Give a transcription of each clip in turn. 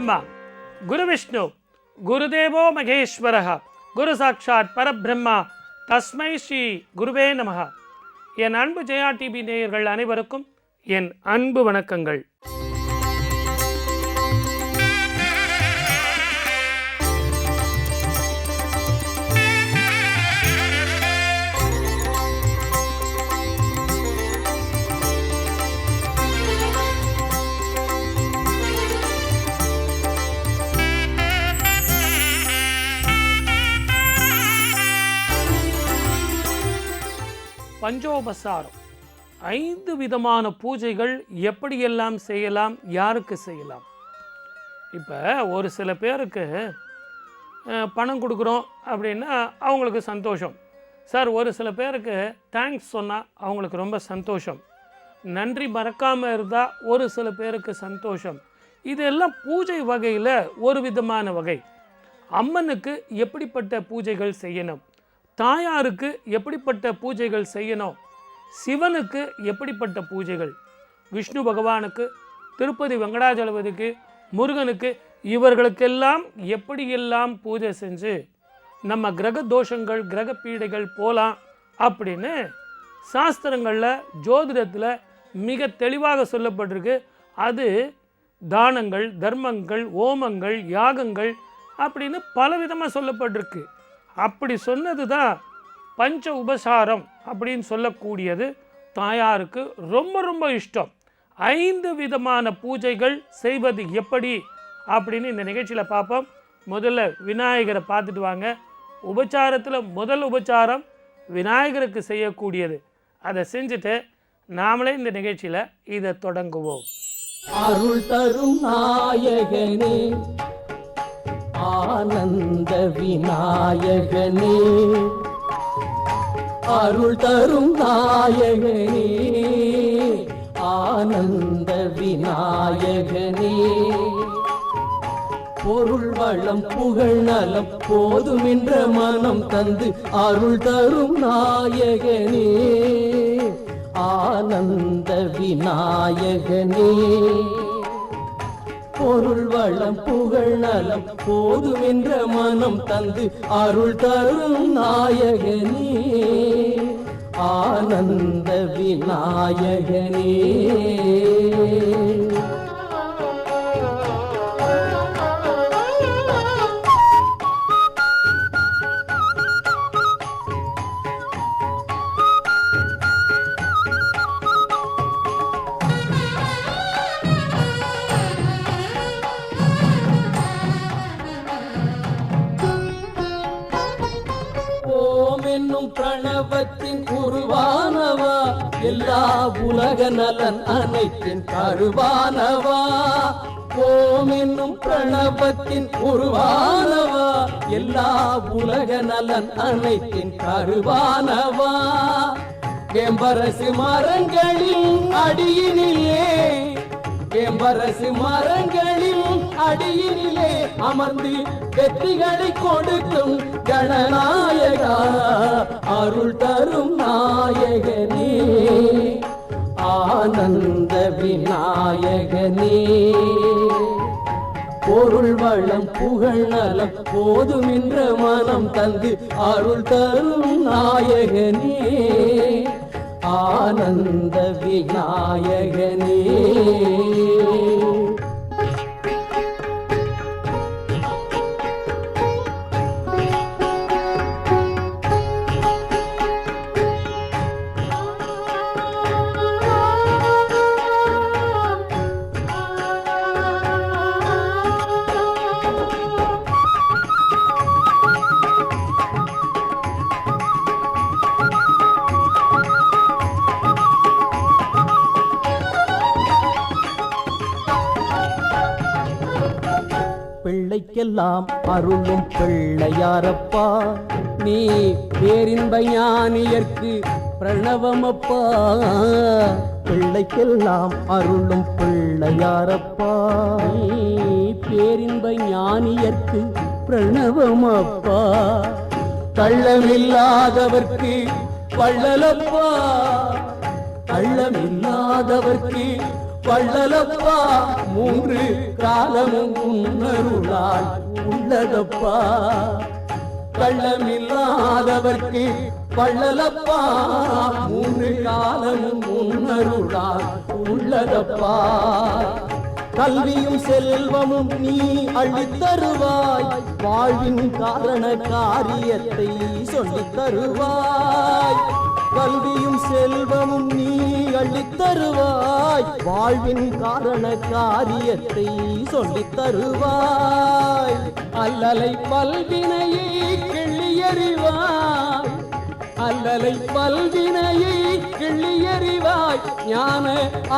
பிரம்மா குரு விஷ்ணு குருதேவோ மகேஸ்வரः குரு சாட்சாத் பரபிரம்மா தஸ்மை ஸ்ரீ குருவே நமः. என் அன்பு ஜெயா டிவி நேயர்கள் அனைவருக்கும் என் அன்பு வணக்கங்கள். பஞ்சோபசாரம் 5 விதமான பூஜைகள் எப்படியெல்லாம் செய்யலாம், யாருக்கு செய்யலாம்? இப்போ ஒரு சில பேருக்கு பணம் கொடுக்குறோம் அப்படின்னா அவங்களுக்கு சந்தோஷம் சார். ஒரு சில பேருக்கு தேங்க்ஸ் சொன்னால் அவங்களுக்கு ரொம்ப சந்தோஷம். நன்றி மறக்காமல் இருந்தால் ஒரு சில பேருக்கு சந்தோஷம். இதெல்லாம் பூஜை வகையில் ஒரு விதமான வகை. அம்மனுக்கு எப்படிப்பட்ட பூஜைகள் செய்யணும், தாயாருக்கு எப்படிப்பட்ட பூஜைகள் செய்யணும், சிவனுக்கு எப்படிப்பட்ட பூஜைகள், விஷ்ணு பகவானுக்கு, திருப்பதி வெங்கடாஜலபதிக்கு, முருகனுக்கு, இவர்களுக்கெல்லாம் எப்படியெல்லாம் பூஜை செஞ்சு நம்ம கிரக தோஷங்கள் கிரக பீடைகள் போகலாம் அப்படின்னு சாஸ்திரங்களில் ஜோதிடத்தில் மிக தெளிவாக சொல்லப்பட்டிருக்கு. அது தானங்கள், தர்மங்கள், ஓமங்கள், யாகங்கள் அப்படின்னு பலவிதமாக சொல்லப்பட்டிருக்கு. அப்படி சொன்னது தான் பஞ்ச உபசாரம் அப்படின்னு சொல்லக்கூடியது. தாயாருக்கு ரொம்ப ரொம்ப இஷ்டம். 5 விதமான பூஜைகள் செய்வது எப்படி அப்படின்னு இந்த நிகழ்ச்சியில் பார்ப்போம். முதல்ல விநாயகரை பார்த்துட்டு வாங்க. உபச்சாரத்தில் முதல் உபச்சாரம் விநாயகருக்கு செய்யக்கூடியது. அதை செஞ்சுட்டு நாமளே இந்த நிகழ்ச்சியில் இதை தொடங்குவோம். அருள் தரும் நாயகனே, ஆனந்த விநாயகனே, அருள் தரும் நாயகனே, ஆனந்த விநாயகனே, பொருள் வளம் புகழ் நலம் போதுமென்ற மனம் தந்து அருள் தரும் நாயகனே, ஆனந்த விநாயகனே, பொருள் வளம் புகழ் நலம் போதுமென்ற மனம் தந்து அருள் தரும் நாயகனே, ஆனந்த விநாயகனே. பிரணவத்தின் உருவானவா, எல்லா உலக நலன் அனைத்தின் கருவானவா. ஓம் என்னும் பிரணவத்தின் உருவானவா, எல்லா உலக நலன் அனைத்தின் கருவானவா. வேம்பரசு மரங்களின் அடியினிலே, வேம்பரசு மரங்களின் அடியினிலே அமர்ந்து வெற்றிகளை கொடுக்கும் கணநாயகா, அருள் தரும் நாயகனே, ஆனந்த விநாயகனே, பொருள் வளம் புகழ் நலம் போதுமென்ற மனம் தந்து அருள் தரும் நாயகனே, ஆனந்த விநாயகனே. பிள்ளைக்கெல்லாம் அருளும் பிள்ளையாரப்பா, நீ பேரின்ப ஞானியர்க்கு பிரணவமப்பா. பிள்ளைக்கெல்லாம் அருளும் பிள்ளையாரப்பா, நீ பேரின்ப ஞானியர்க்கு பிரணவமப்பா. கள்ளமில்லாதவர்க்கு வள்ளலப்பா, கள்ளமில்லாதவர்க்கு வள்ளலப்பா மூன்று காலமும் உன்னருளால் உள்ளதப்பா கள்ளமில்லாதவர்க்கு வள்ளலப்பா மூன்று காலமும் உன்னருளால் உள்ளதப்பா கல்வியும் செல்வமும் நீ அள்ளித் தருவாய் வாழ்வின் காரண காரியத்தை சொல்லித் தருவாய் கல்வியும் செல்வமும் நீ அள்ளித் தருவாய் வாழ்வின் காரண காரியத்தை சொல்லித் தருவாய் அல்லலை பல்வினையை கிள்ளியறிவாய் அல்லலை பல்வினையை கிள்ளியறிவாய் ஞான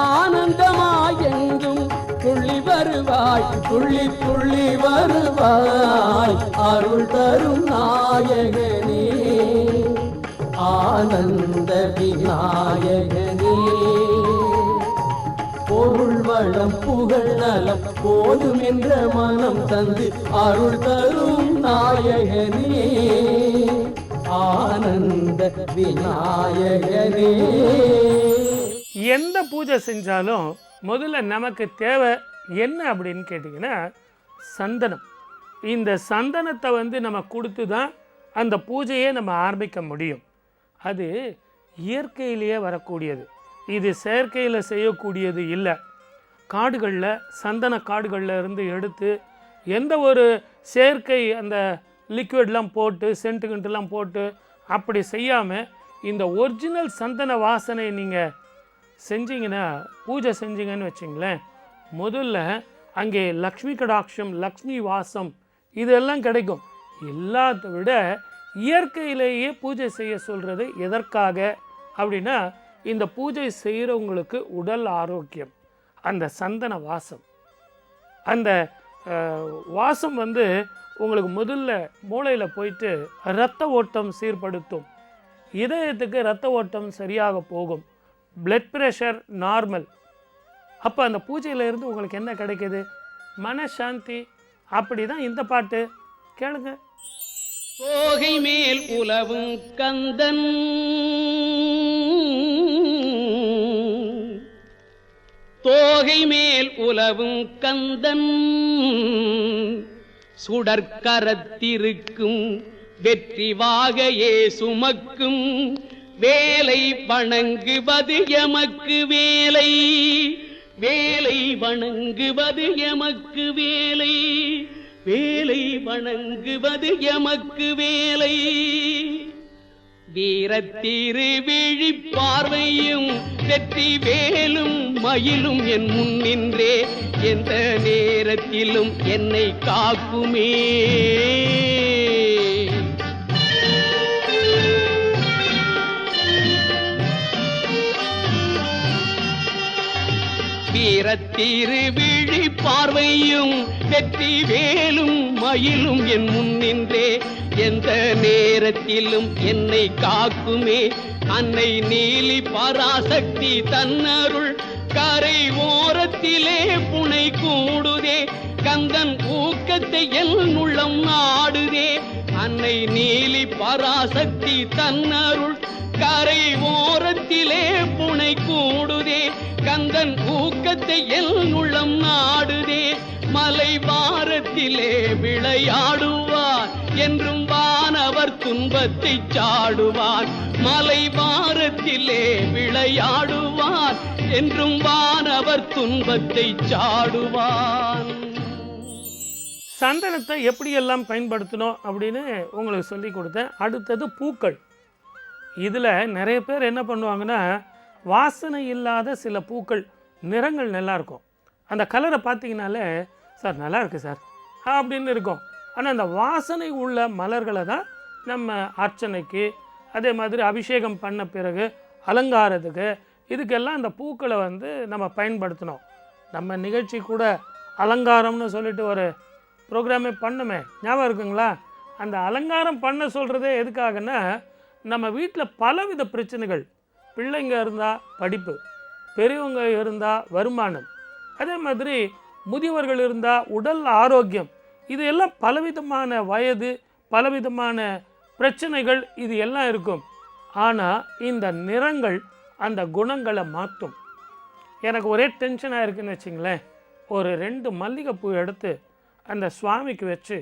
ஆனந்தமாய் எங்கும் துள்ளி வருவாய் துள்ளி துள்ளி வருவாய் அருள் தரும் நாயகனே ஆனந்த விநாயகனே பொருள் வளம் புகழ் நலம் போதும் என்ற மனம் தந்து அருள் தரும் நாயகனே ஆனந்த விநாயகனே எந்த பூஜை செஞ்சாலும் முதல்ல நமக்கு தேவை என்ன அப்படின்னு கேட்டிங்கன்னா சந்தனம். இந்த சந்தனத்தை நம்ம கொடுத்து தான் அந்த பூஜையை நம்ம ஆரம்பிக்க முடியும். அது இயற்கையிலேயே வரக்கூடியது, இது செயற்கையில் செய்யக்கூடியது இல்லை. காடுகளில் சந்தன காடுகளில் இருந்து எடுத்து எந்த ஒரு செயற்கை அந்த லிக்விட்லாம் போட்டு சென்ட்டுகின்ட்டுலாம் போட்டு அப்படி செய்யாமல் இந்த ஒரிஜினல் சந்தன வாசனை நீங்கள் செஞ்சிங்கன்னா பூஜை செஞ்சீங்கன்னு வச்சிங்களேன், முதல்ல அங்கே லக்ஷ்மி கடாட்சம் லக்ஷ்மி வாசம் இதெல்லாம் கிடைக்கும். எல்லாத்த விட இயற்கையிலேயே பூஜை செய்ய சொல்கிறது எதற்காக அப்படின்னா இந்த பூஜை செய்கிறவங்களுக்கு உடல் ஆரோக்கியம். அந்த சந்தன வாசம் அந்த வாசம் உங்களுக்கு முதல்ல மூளையில் போயிட்டு இரத்த ஓட்டம் சீர்படுத்தும், இதயத்துக்கு இரத்த ஓட்டம் சரியாக போகும், பிளட் ப்ரெஷர் நார்மல். அப்போ அந்த பூஜையிலேருந்து உங்களுக்கு என்ன கிடைக்கிது? மனசாந்தி. அப்படி தான் இந்த பாட்டு கேளுங்க. தோகை மேல் உலவும் கந்தன் தோகை மேல் உலவும் கந்தன் சுடற்கரத்திருக்கும் வெற்றி வாகையே சுமக்கும் வேலை வணங்குவது எமக்கு வேலை வேலை வணங்குவது எமக்கு வேலை வேலை வணங்குவது எமக்கு வேலை வீரத்திரு விழி பார்வையும் வெற்றி வேலும் மயிலும் என் முன் நின்றே எந்த நேரத்திலும் என்னை காக்குமே வீரத்திரு விழி பார்வையும் வெற்றி வேலும் மயிலும் என் முன் நின்றே எந்த நேரத்திலும் என்னை காக்குமே அன்னை நீலி பராசக்தி தன்னருள் கரை ஓரத்திலே புனை கூடுதே கந்தன் ஊக்கத்தை என் உள்ளம் நாடுதே அன்னை நீலி பராசக்தி தன்னருள் கரை ஓரத்திலே புனை கூடுதே கந்தன் ஊக்கத்தை என் உள்ளம் நாடுதே மலை வாரத்திலே விளையாடுவார் என்றும் வானவர் துன்பத்தை சாடுவார் மலை வாரத்திலே விளையாடுவார் என்றும் வானவர் துன்பத்தை சாடுவார். சந்தனத்தை எப்படியெல்லாம் பயன்படுத்தணும் அப்படின்னு உங்களுக்கு சொல்லி கொடுத்தேன். அடுத்தது பூக்கள். இதில் நிறைய பேர் என்ன பண்ணுவாங்கன்னா வாசனை இல்லாத சில பூக்கள் நிறங்கள் நல்லாயிருக்கும், அந்த கலரை பார்த்தீங்கனாலே சார் நல்லா இருக்குது சார் அப்படின்னு இருக்கும். ஆனால் அந்த வாசனை உள்ள மலர்களை தான் நம்ம அர்ச்சனைக்கு அதே மாதிரி அபிஷேகம் பண்ண பிறகு அலங்காரத்துக்கு இதுக்கெல்லாம் அந்த பூக்களை நம்ம பயன்படுத்தணும். நம்ம நிகழ்ச்சி கூட அலங்காரம்னு சொல்லிட்டு ஒரு ப்ரோக்ராமே பண்ணுமே, ஞாபகம் இருக்குங்களா? அந்த அலங்காரம் பண்ண சொல்கிறதே எதுக்காகன்னா நம்ம வீட்டில் பலவித பிரச்சனைகள், பிள்ளைங்க இருந்தால் படிப்பு, பெரியவங்க இருந்தால் வருமானம், அதே மாதிரி முதியவர்கள் இருந்தால் உடல் ஆரோக்கியம், இது எல்லாம் பலவிதமான வயது பலவிதமான பிரச்சனைகள் இது எல்லாம் இருக்கும். ஆனால் இந்த நிறங்கள் அந்த குணங்களை மாற்றும். எனக்கு ஒரே டென்ஷனாக இருக்குதுன்னு வச்சிங்களேன், ஒரு 2 மல்லிகைப்பூ எடுத்து அந்த சுவாமிக்கு வச்சு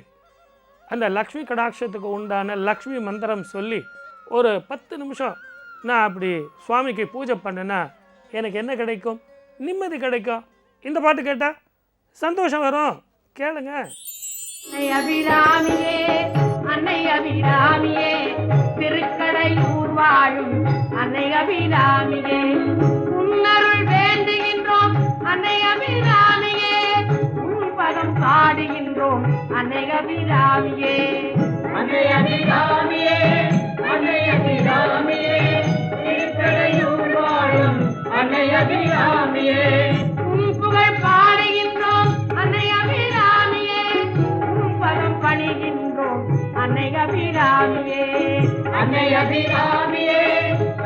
அந்த லக்ஷ்மி கடாட்சத்துக்கு உண்டான லக்ஷ்மி மந்திரம் சொல்லி ஒரு 10 நிமிஷம் நான் அப்படி சுவாமிக்கு பூஜை பண்ணேன்னா எனக்கு என்ன கிடைக்கும்? நிம்மதி கிடைக்கும். இந்த பாட்டு கேட்டால் சந்தோஷம் வரும். கேளுங்க. அன்னை அபிராமியே, அன்னை அபிராமியே, திருக்கடையூர் வாழும் அன்னை அபிராமியே, உன்னருள் வேண்டுகின்றோம் அன்னை அபிராமியே, உன் பதம் பாடுகின்றோம் அன்னை அபிராமியே. அன்னை அபிராமியே, அன்னை அபிராமியே, திருக்கடையூர் வாழும் அன்னை அபிராமியே, உன் புகழ் பாடுகின்றோம் அன்னை அபிராமியே, உன் பதம் பணிகின்றோம் அன்னை அபிராமியே. அன்னை அபிராமியே,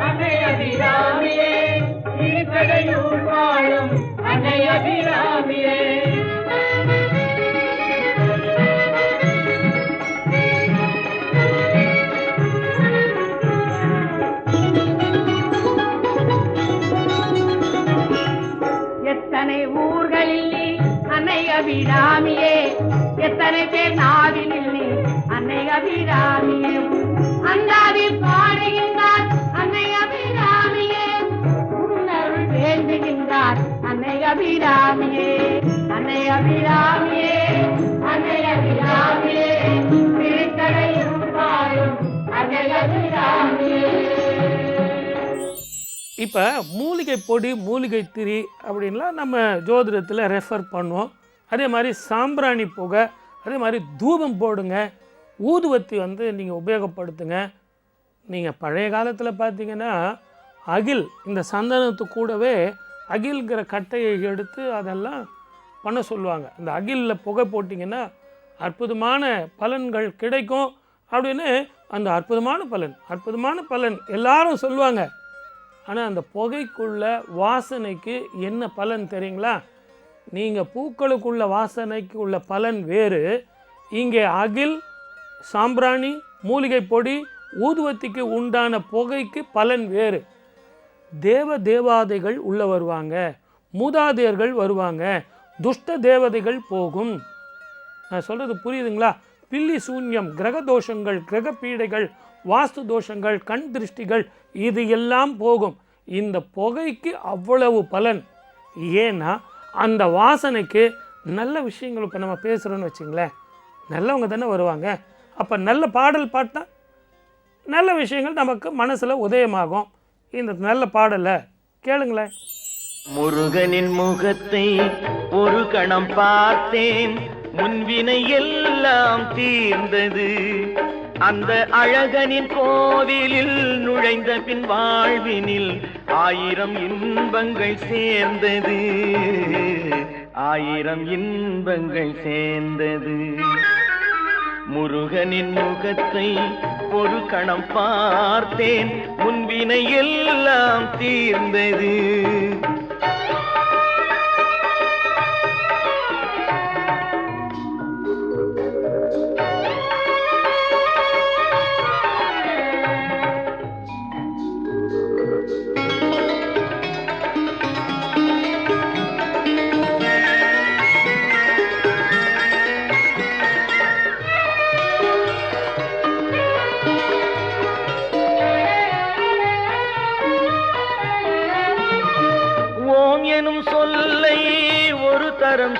அன்னை அபிராமியே, திருக்கடையூர் வாழும் அன்னை அபிராமியே. எத்தனை ஊர்களில் நீ அன்னை அபிராமியே, எத்தனை பேர் நாவில் நீ அன்னை அபிராமியே, அந்தாதி பாடுகின்றார் அன்னை அபிராமியே, உன்னருள் வேண்டுகின்றார் அன்னை அபிராமியே. அன்னை அபிராமியே, அன்னை அபிராமியே, திருக்கடையூர் வாழும் அன்னை அபிராமியே. இப்போ மூலிகை பொடி, மூலிகை திரி அப்படின்லாம் நம்ம ஜோதிடத்தில் ரெஃபர் பண்ணுவோம். அதே மாதிரி சாம்பிராணி புகை, அதே மாதிரி தூபம் போடுங்க, ஊதுவத்தி நீங்கள் உபயோகப்படுத்துங்க. நீங்கள் பழைய காலத்தில் பார்த்தீங்கன்னா அகில், இந்த சந்தனத்து கூடவே அகில்கிற கட்டையை எடுத்து அதெல்லாம் பண்ண சொல்லுவாங்க. அந்த அகிலில் புகை போட்டிங்கன்னா அற்புதமான பலன்கள் கிடைக்கும் அப்படின்னு அந்த அற்புதமான பலன் எல்லாரும் சொல்லுவாங்க. ஆனால் அந்த புகைக்குள்ள வாசனைக்கு என்ன பலன் தெரியுங்களா? நீங்கள் பூக்களுக்குள்ள வாசனைக்கு உள்ள பலன் வேறு, இங்கே அகில், சாம்பிராணி, மூலிகை பொடி, ஊதுவத்திக்கு உண்டான புகைக்கு பலன் வேறு. தேவாதைகள் உள்ளே வருவாங்க, மூதாதையர்கள் வருவாங்க, துஷ்ட தேவதைகள் போகும். நான் சொல்கிறது புரியுதுங்களா? பில்லி சூன்யம், கிரக தோஷங்கள், கிரக பீடைகள், வாஸ்து தோஷங்கள், கண் திருஷ்டிகள், இது எல்லாம் போகும். இந்த புகைக்கு அவ்வளவு பலன். ஏன்னா அந்த வாசனைக்கு நல்ல விஷயங்கள், இப்போ நம்ம பேசுகிறோன்னு வச்சுங்களேன், நல்லவங்க தானே வருவாங்க. அப்போ நல்ல பாடல் பாட்டால் நல்ல விஷயங்கள் நமக்கு மனசில் உதயமாகும். இந்த நல்ல பாடலை கேளுங்களேன். முருகனின் முகத்தை ஒரு கணம் பார்த்தேன், முன்வினை எல்லாம் தீர்ந்தது. அந்த அழகனின் கோவிலில் நுழைந்த பின் வாழ்வினில் 1000 இன்பங்கள் சேர்ந்தது, 1000 இன்பங்கள் சேர்ந்தது. முருகனின் முகத்தை ஒரு கணம் பார்த்தேன், முன்வினை எல்லாம் தீர்ந்தது.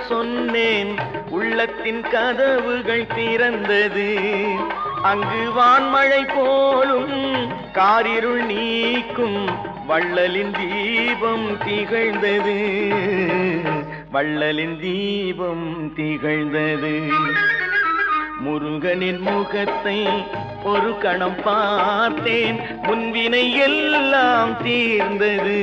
சொன்னேன், உள்ளத்தின் கதவுகள் திறந்தது. அங்கு வான்மழை போலும் காரிருள் நீக்கும் வள்ளலின் தீபம் திகழ்ந்தது, வள்ளலின் தீபம் திகழ்ந்தது. முருகனின் முகத்தை ஒரு கணம் பார்த்தேன், முன்வினை எல்லாம் தீர்ந்தது.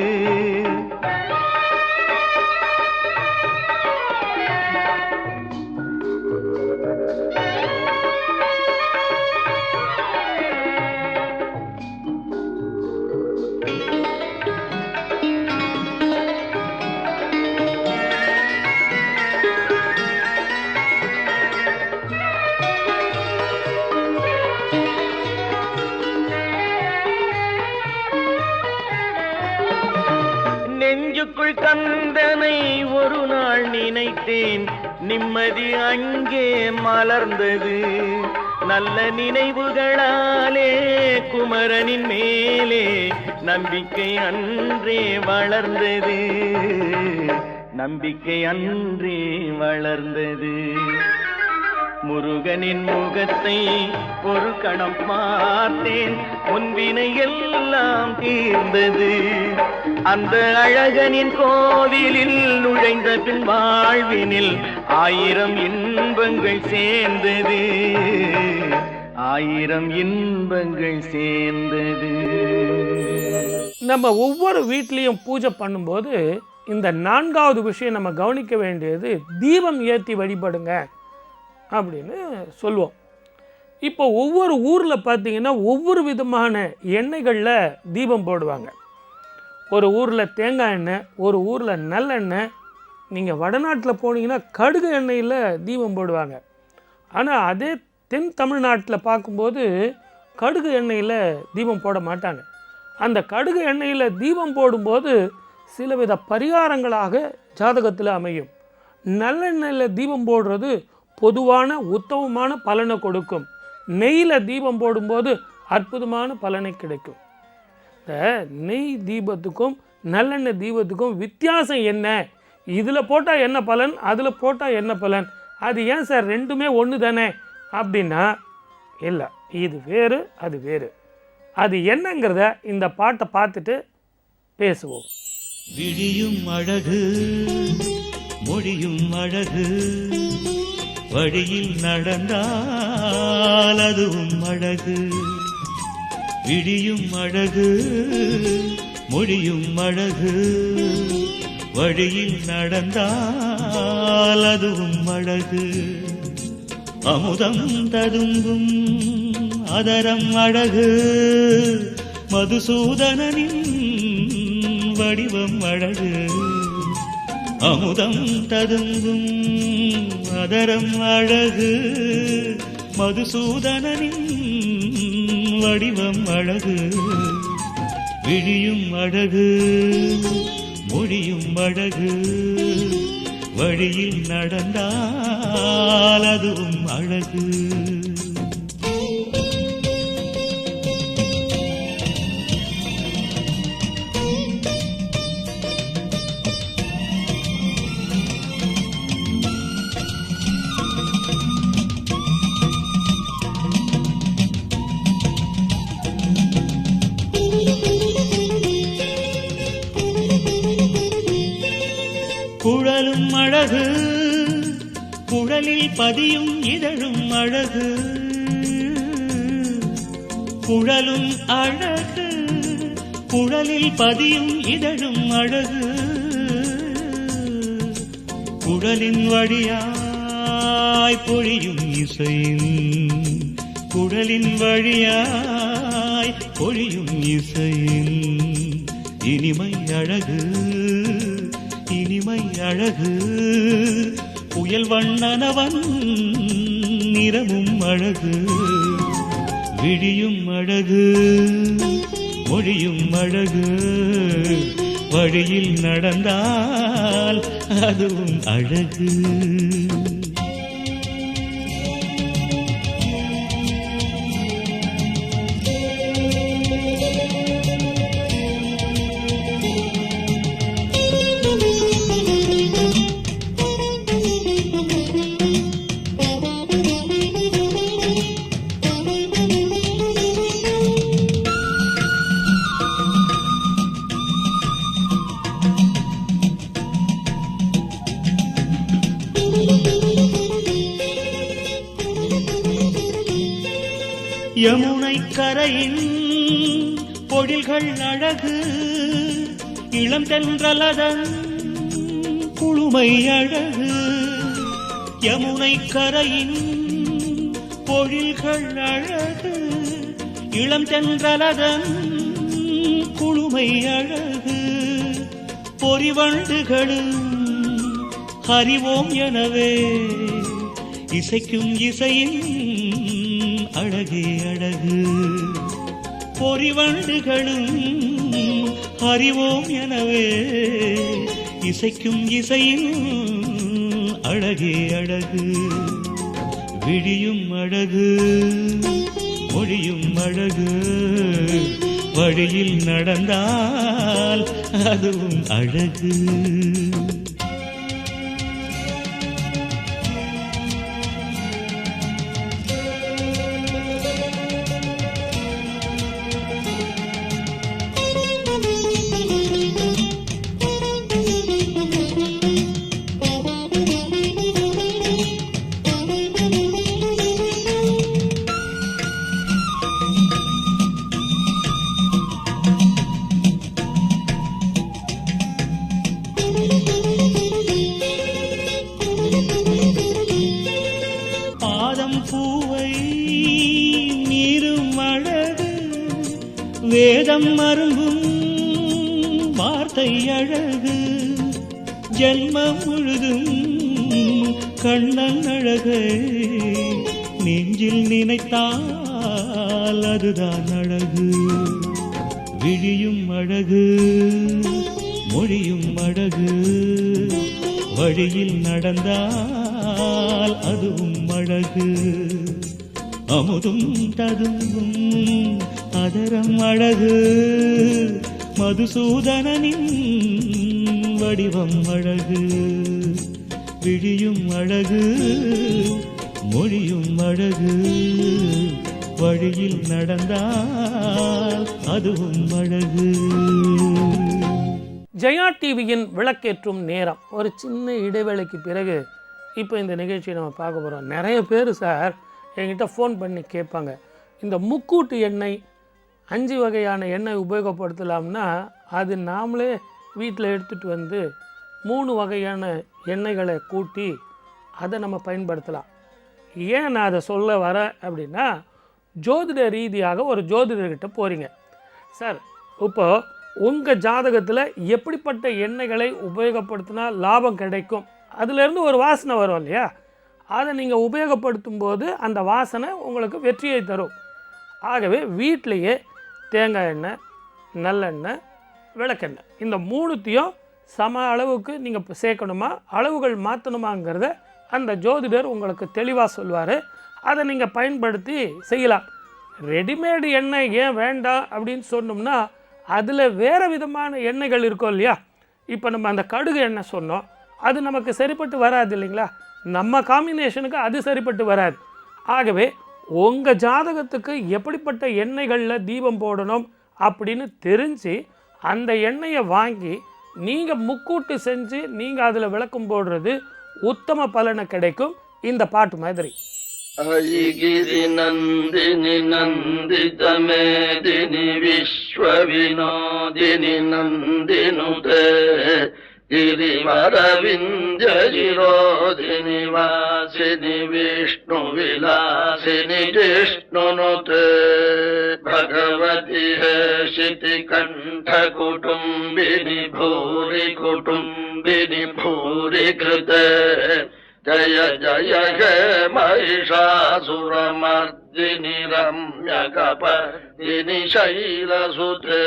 நெஞ்சுக்குள் கந்தனை ஒரு நாள் நினைத்தேன், நிம்மதி அங்கே மலர்ந்தது. நல்ல நினைவுகளாலே குமரனின் மேலே நம்பிக்கை அன்றே வளர்ந்தது, நம்பிக்கை அன்றே வளர்ந்தது. முருகனின் முகத்தை ஒரு கணம் பார்த்தேன், முன்வினை எல்லாம் தீர்ந்தது. அந்த அழகனின் கோவிலில் நுழைந்த பின் வாழ்வினில் 1000 இன்பங்கள் சேர்ந்தது, 1000 இன்பங்கள் சேர்ந்தது. நம்ம ஒவ்வொரு வீட்லேயும் பூஜை பண்ணும்போது இந்த 4வது விஷயம் நம்ம கவனிக்க வேண்டியது தீபம் ஏற்றி வழிபடுங்க அப்படின்னு சொல்லுவோம். இப்போ ஒவ்வொரு ஊரில் பார்த்தீங்கன்னா ஒவ்வொரு விதமான எண்ணெய்களில் தீபம் போடுவாங்க. ஒரு ஊரில் தேங்காய் எண்ணெய், ஒரு ஊரில் நல்லெண்ணெய், நீங்கள் வடநாட்டில் போனீங்கன்னா கடுகு எண்ணெயில் தீபம் போடுவாங்க. ஆனால் அதே தென் தமிழ்நாட்டில் பார்க்கும்போது கடுகு எண்ணெயில் தீபம் போட மாட்டாங்க. அந்த கடுகு எண்ணெயில் தீபம் போடும்போது சிலவித பரிகாரங்களாக ஜாதகத்தில் அமையும். நல்லெண்ணெயில் தீபம் போடுறது பொதுவான உத்தமமான பலனை கொடுக்கும். நெய்யில் தீபம் போடும்போது அற்புதமான பலனை கிடைக்கும். இந்த நெய் தீபத்துக்கும் நல்லெண்ணெய் தீபத்துக்கும் வித்தியாசம் என்ன? இதில் போட்டால் என்ன பலன், அதில் போட்டால் என்ன பலன்? அது ஏன் சார் ரெண்டுமே ஒன்று தானே அப்படின்னா, இல்லை, இது வேறு அது வேறு. அது என்னங்கிறத இந்த பாட்டை பார்த்துட்டு பேசுவோம். விழியும் அழகு, மொழியும் அழகு, வழியில் நடந்தால் அதுவும் அழகு. விழியும் அழகு, மொழியும் அழகு, வழியில் நடந்தால் அதுவும் அழகு. அமுதம் ததும்பும் அதரம் அழகு, மதுசூதனனின் வடிவம் அழகு. அமுதம் ததும்பும் அதரம் அழகு, மதுசூதனனின் வடிவம் அழகு. விழியும் அழகு, மொழியும் அழகு, வழியில் நடந்தால் அதுவும் அழகு. குழலும் அழகு, குழலில் பதியும் இதழும் அழகு. குழலும் அழகு, குழலில் பதியும் இதழும் அழகு. குழலின் வழியாய் பொழியும் இசையின், குழலின் வழியாய் பொழியும் இசையின் இனிமை அழகு, இனிமை அழகு. புயல் வண்ணனவன் நிறமும் அழகு. விழியும் அழகு, மொழியும் அழகு, வழியில் நடந்தால் அதுவும் அழகு. யமுனை கரையின் பொழில்கள் அழகு, இளம் தென்றலதன் குளுமை அழகு. யமுனை கரையின் பொழில்கள் அழகு, இளம் தென்றலதன் குளுமை அழகு. பொறிவண்டுகளும் ஹரிவோம் எனவே இசைக்கும் இசையின் அழகே அழகு. பொறிவண்டுகளும் அறிவோம் எனவே இசைக்கும் இசையின் அழகே அழகு. விழியும் அழகு, மொழியும் அழகு, வழியில் நடந்தால் அதுவும் அழகு. வேதம் மருங்கும் வார்த்தை அழகு. ஜென்மம் முழுதும் கண்ணன் அழகை நெஞ்சில் நினைத்தால் அதுதான் அழகு. விழியும் அழகு, மொழியும் அழகு, வழியில் நடந்தால் அதுவும் அழகு. அமுதும் ததும்பும் அதரம் அழகு. மதுசூதனனின் வடிவம் அழகு. விழியும் அழகு, மொழியும் அழகு, வழியில் நடந்தால் அதுவும் அழகு. ஜெயா டிவியின் விளக்கேற்றும் நேரம். ஒரு சின்ன இடைவேளைக்கு பிறகு இப்போ இந்த நிகழ்ச்சியை நம்ம பார்க்க போகிறோம். நிறைய பேர் சார் என்கிட்ட ஃபோன் பண்ணி கேட்பாங்க, இந்த முக்கூட்டு எண்ணெய் 5 வகையான எண்ணெய் உபயோகப்படுத்தலாம்னா அது நாமளே வீட்டில் எடுத்துகிட்டு வந்து 3 வகையான எண்ணெய்களை கூட்டி அதை நம்ம பயன்படுத்தலாம். ஏன் நான் அதை சொல்ல வரேன் அப்படின்னா, ஜோதிட ரீதியாக ஒரு ஜோதிடர்கிட்ட போகிறீங்க சார், இப்போது உங்கள் ஜாதகத்தில் எப்படிப்பட்ட எண்ணெய்களை உபயோகப்படுத்தினா லாபம் கிடைக்கும், அதிலேருந்து ஒரு வாசனை வரும் இல்லையா, அதை நீங்கள் உபயோகப்படுத்தும் போது அந்த வாசனை உங்களுக்கு வெற்றியை தரும். ஆகவே வீட்டிலையே தேங்காய் எண்ணெய், நல்லெண்ணெய், விளக்கெண்ணெய் இந்த 3த்தையும் சம அளவுக்கு நீங்கள் சேர்க்கணுமா, அளவுகள் மாற்றணுமாங்கிறத அந்த ஜோதிடர் உங்களுக்கு தெளிவாக சொல்வார். அதை நீங்கள் பயன்படுத்தி செய்யலாம். ரெடிமேடு எண்ணெய் ஏன் வேண்டாம் அப்படின்னு சொன்னோம்னா, அதில் வேறு விதமான எண்ணெய்கள் இருக்கும் இல்லையா. இப்போ நம்ம அந்த கடுகு எண்ணெய் சொன்னோம், அது நமக்கு சரிப்பட்டு வராது இல்லைங்களா, நம்ம காம்பினேஷனுக்கு அது சரிப்பட்டு வராது. ஆகவே உங்கள் ஜாதகத்துக்கு எப்படிப்பட்ட எண்ணெய்களில் தீபம் போடணும் அப்படின்னு தெரிஞ்சு அந்த எண்ணெயை வாங்கி நீங்கள் முக்கூட்டு செஞ்சு நீங்கள் அதில் விளக்கம் போடுறது உத்தம பலனை கிடைக்கும். இந்த பாட்டு மாதிரி. ஐகிரி நந்தினி நந்தித மேதினி விஸ்வ வினோதினி நந்தினுதே गिरिवरविन्द्यजिरोधिनि वासिनि विष्णु विलासिनि जिष्णुनुते भगवति हेशिति कंठ कुटुम्बिनि भूरि कुटुम्बिनि भूरि कृते जय जय हे महिषासुरमर्दिनि रम्यकपर्दिनि शैलसुते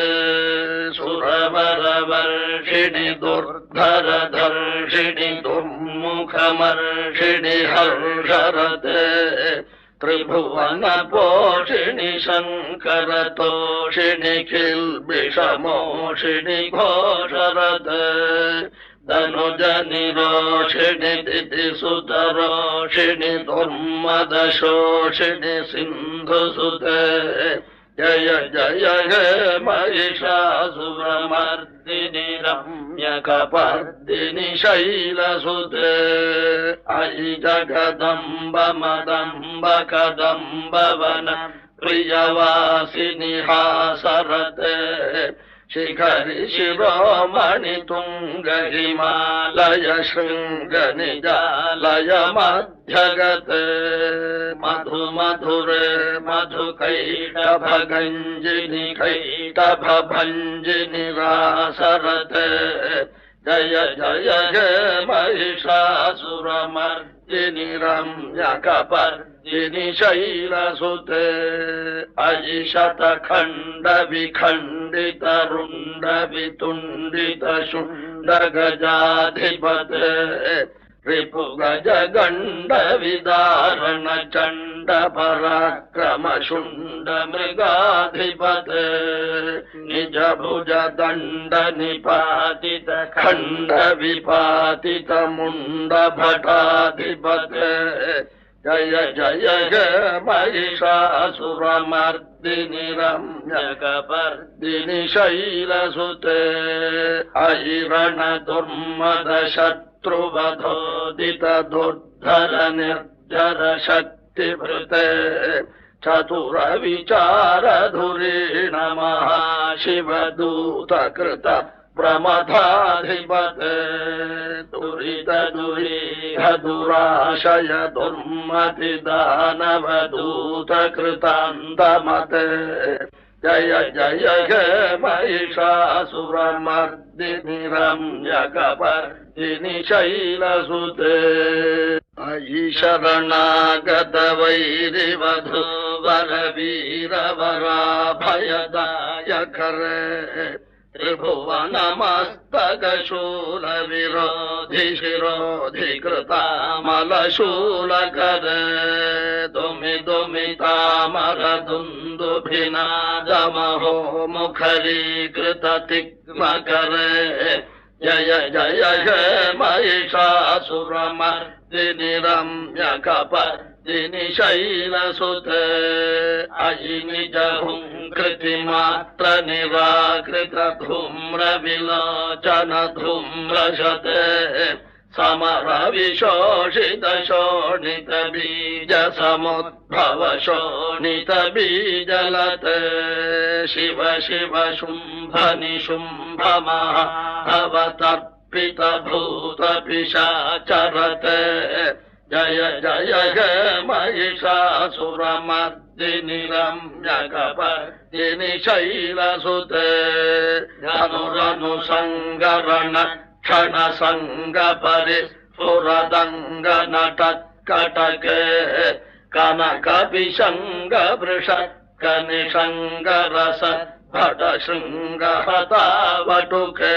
सुरवरवर्षिणि दुर्धरधर्षिणि दुर्मुखमर्षिणि हर्षरते त्रिभुवनपोषिणि शङ्करतोषिणि किल्बिषमोषिणि घोषरते धनुजनिरोषिणि दितिसुतरोषिणि दुर्मदशोषिणि सिन्धुसुते जय जय हे महिषासुरमर्दिनि रम्यकपर्दिनि शैलसुते अयि जगदम्ब मदम्ब कदम्बवन प्रियवासिनि हासरते शिखरि शिरोमणि तुंग हिमालय शृंग निजालय मध्यगते मधु मधुरे मधु कैटभ गंजिनि कैटभ भंजिनि रासरते जय जय हे महिषासुरमर्दिनि रम्यकपर्दिनि शैलसुते अयि शतखण्ड विखण्डित रुण्ड वितुण्डित शुण्ड गजाधिपते रिपुगज गण्ड विदारण चण्ड पराक्रम शुण्ड मृगाधिपते निज भुज दण्ड निपातित खण्ड विपातित मुण्ड भटाधिपते जय जय हे महिषासुरमर्दिनि रम्यकपर्दिनि शैलसुते अयि रणदुर्मद शत्रुवधोदित दुर्धर निर्जर शक्तिभृते चतुर विचार धुरीण महाशिवदूत कृत प्रमथाधिपते दुरित दुरीह दुराशय दुर्मति दानवदूत कृतान्तमते जय जय हे महिषासुरमर्दिनि रम्यकपर्दिनि शैलसुते अयि शरणागत वैरिवधूवर वीरवराभयदायकरे त्रिभुवनमस्तकशूल विरोधि शिरोधि कृतामलशूलकरे दुमि दुमितामर दुन्दुभिनादमहो मुखरीकृत तिग्मकरे जय जय हे महिषासुरमर्दिनि रम्यकपर्दिनि शैलसुते अयि निज हुङ्कृतिमात्र निराकृत धूम्र विलोचन धूम्रशते समर विशोषित शोणित बीज समुद्भव शोणित बीजलते शिव शिव शुम्भ निशुम्भ महाभवतर्पित भूत पिशाचरते जय जय हे महिषासुरमर्दिनि रम्यकपर्दिनि शैलसुते धनुरनुसङ्गरण क्षण संग परिस्फुरदंग नटत्कटके कनक विशंग वृषक निशंग रस भट शृंग हतावटुके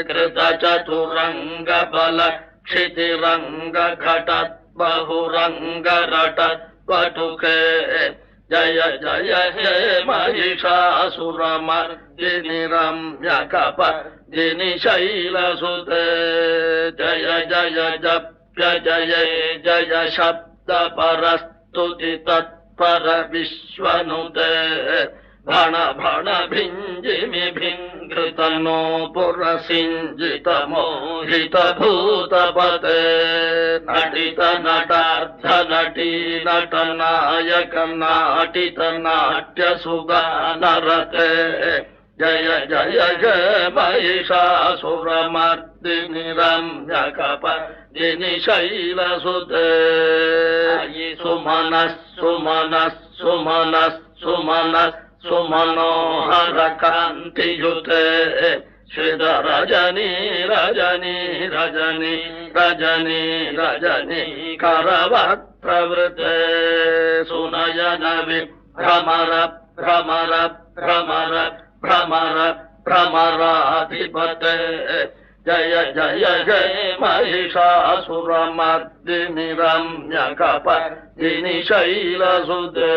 कृत चतुरंग बल क्षितिरंग घटत् बहुरंग रटत् वटुके जय जय हे महिषासुरमर्दिनि रम्यकपर्दिनि शैलसुते जय जय जप्य जय जय शब्द परस्तुति तत्पर विश्वनुते भण भण भिञ्जिमि भिङ्घृत नो पुरसिञ्जित मोहित भूतपते नटित नटार्थ नटी नट नायक नाटित नाट्य सुगानरते जय जय हे महिषासुरमर्दिनि रम्यकपर्दिनि शैलसुते अयि सुमनः सुमनः सुमनः सुमनः सुमनोहर कान्तियुते श्रित रजनी रजनी रजनी रजनी रजनी करवक्त्रवृते सुनयन विभ्रमर भ्रमर भ्रमर भ्रमर भ्रमराधिपते जय जय हे महिषासुरमर्दिनि रम्यकपर्दिनि शैलसुते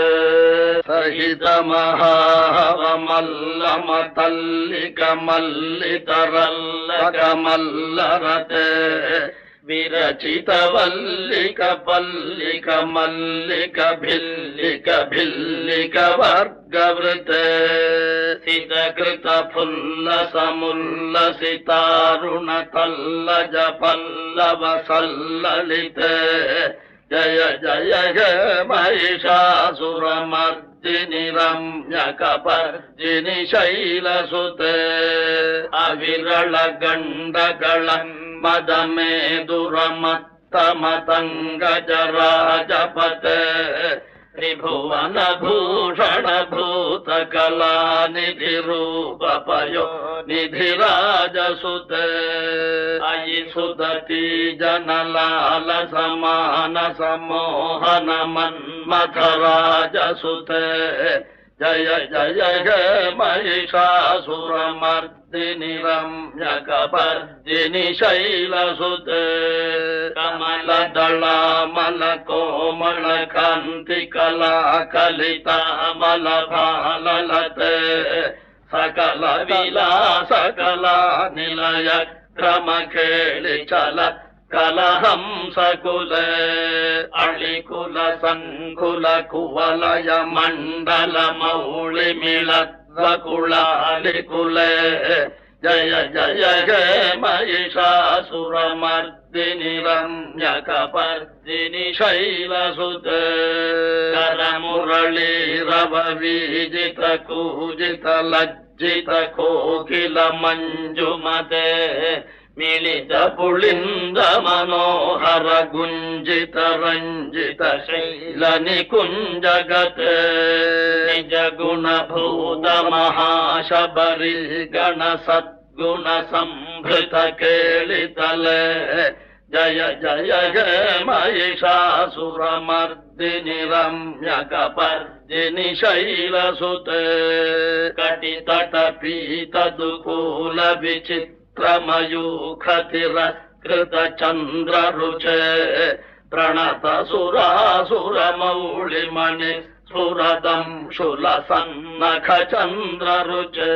सहित महावमल्लमतल्लिक मल्लितरल्लक मल्लरते विरचित वल्लिक पल्लिक मल्लिक भिल्लिक भिल्लिक वर्गवृते सित कृत फुल्ल समुल्लसितारुण तल्लज पल्लव सल्ललिते जय जय हे महिषासुरमर्दिनि रम्यकपर्दिनि शैलसुते अविरल गण्डगळ मदमेदुरमत्तमतङ्गज राजपते त्रिभुवन भूषण भूत कला निधि रूप पयो निधिराजसुत अयि सुदती जनलाल समान सम्मोहन मन्मथराजसुत जय जय हे महिषासुरमर्दिनि रम्यकपर्दिनि शैलसुत कमलदलामल कोमल कान्ति कला कलितामल भाललते सकल विलास कला निलय क्रम खेलि चल कलहंसकुल अलिकुल संकुल कुवलय मंडल मौळि मिळत्वकुलालिकुल जय जय हे महिषासुरमर्दिनि रम्यकपर्दिनि शैलसुत करमुरळीरव वीजित कूजित लज्जित कोकिल मंजुमते मिलित पुलिंद मनोहर गुंजित रंजित शैल निकुंजगत निज गुण भूत महाशबरी गण सद्गुण संभृत केलितले जय जय हे महिषासुरमर्दिनि रम्यकपर्दिनि शैलसुत कटितट पीत दुकूल विचित्र मयूखतिर कृत चंद्र रुचे प्रणत सुरासुर मौलिमणि सुरदं शूल सन्नख चंद्र रुचे